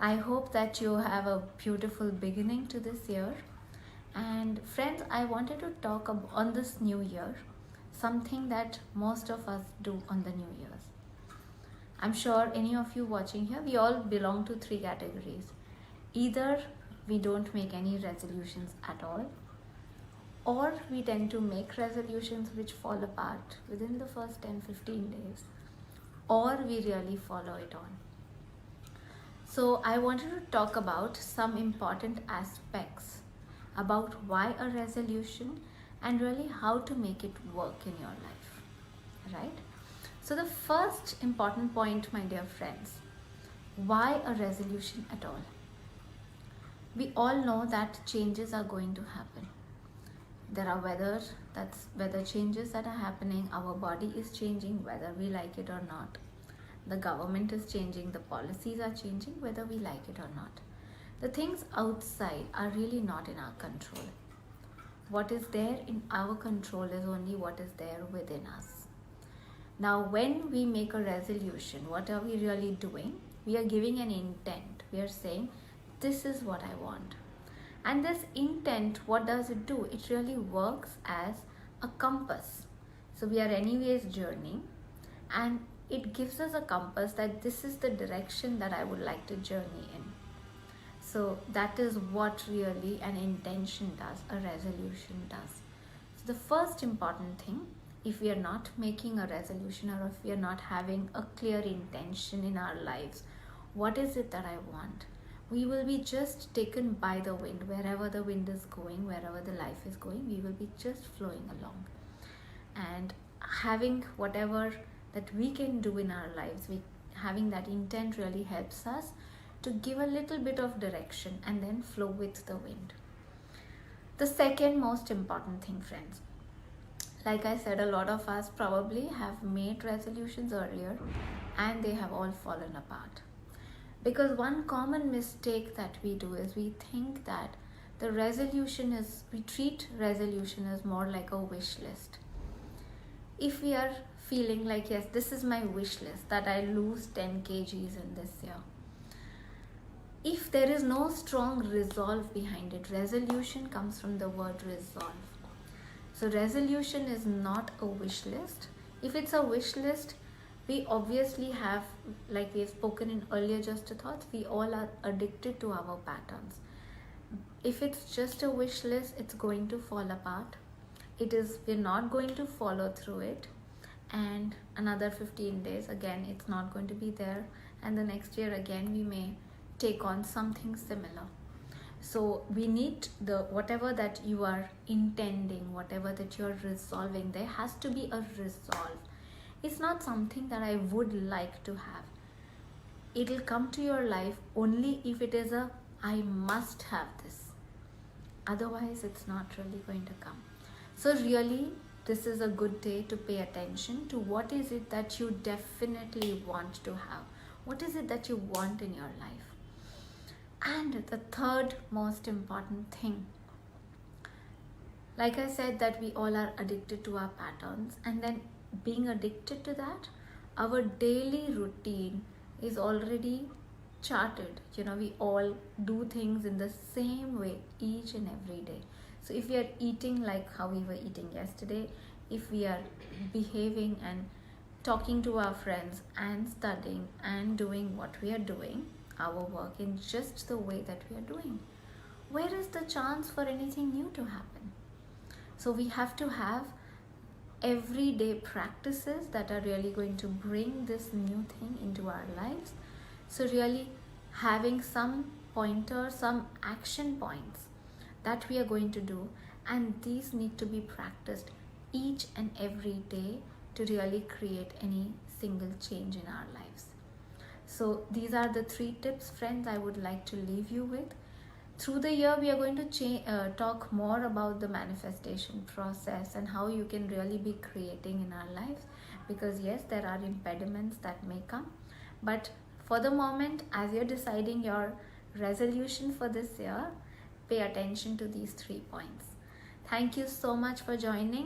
I hope that you have a beautiful beginning to this year. And friends, I wanted to talk on this new year, something that most of us do on the New Year's. I'm sure any of you watching here, we all belong to three categories. Either we don't make any resolutions at all, or we tend to make resolutions which fall apart within the first 10-15 days, or we really follow it on. So I wanted to talk about some important aspects about why a resolution and really how to make it work in your life, right? So the first important point, my dear friends, why a resolution at all? We all know that changes are going to happen. There are weather changes that are happening. Our body is changing whether we like it or not. The government is changing, the policies are changing whether we like it or not. The things outside are really not in our control. What is there in our control is only what is there within us. Now, when we make a resolution, what are we really doing? We are giving an intent. We are saying, this is what I want. And this intent, what does it do? It really works as a compass. So we are anyways journeying, and it gives us a compass that this is the direction that I would like to journey in. So that is what really an intention does, a resolution does. So the first important thing, if we are not making a resolution or if we are not having a clear intention in our lives, what is it that I want? We will be just taken by the wind. Wherever the wind is going, wherever the life is going, we will be just flowing along. And having whatever that we can do in our lives, having that intent really helps us to give a little bit of direction and then flow with the wind. The second most important thing, friends, like I said, a lot of us probably have made resolutions earlier and they have all fallen apart. Because one common mistake that we do is we think that we treat resolution as more like a wish list. If we are feeling like, yes, this is my wish list, that I lose 10 kgs in this year. If there is no strong resolve behind it, resolution comes from the word resolve. So resolution is not a wish list. If it's a wish list, we obviously have, like we have spoken in earlier Just a Thought, we all are addicted to our patterns. If it's just a wish list, it's going to fall apart. We're not going to follow through it, and another 15 days again it's not going to be there, and the next year again we may take on something similar. So we need whatever that you are intending, whatever that you're resolving, there has to be a resolve. It's not something that I would like to have. It'll come to your life only if it is I must have this. Otherwise it's not really going to come. So really, this is a good day to pay attention to what is it that you definitely want to have. What is it that you want in your life? And the third most important thing, like I said, that we all are addicted to our patterns, and then being addicted to that, our daily routine is already charted. We all do things in the same way each and every day. So if we are eating like how we were eating yesterday, if we are behaving and talking to our friends and studying and doing what we are doing, our work in just the way that we are doing, where is the chance for anything new to happen? So we have to have everyday practices that are really going to bring this new thing into our lives. So really having some pointers, some action points that we are going to do, and these need to be practiced each and every day to really create any single change in our lives. So these are the 3 tips, friends, I would like to leave you with. Through the year, we are going to talk more about the manifestation process and how you can really be creating in our lives, because yes, there are impediments that may come, but for the moment, as you're deciding your resolution for this year, pay attention to these 3 points. Thank you so much for joining.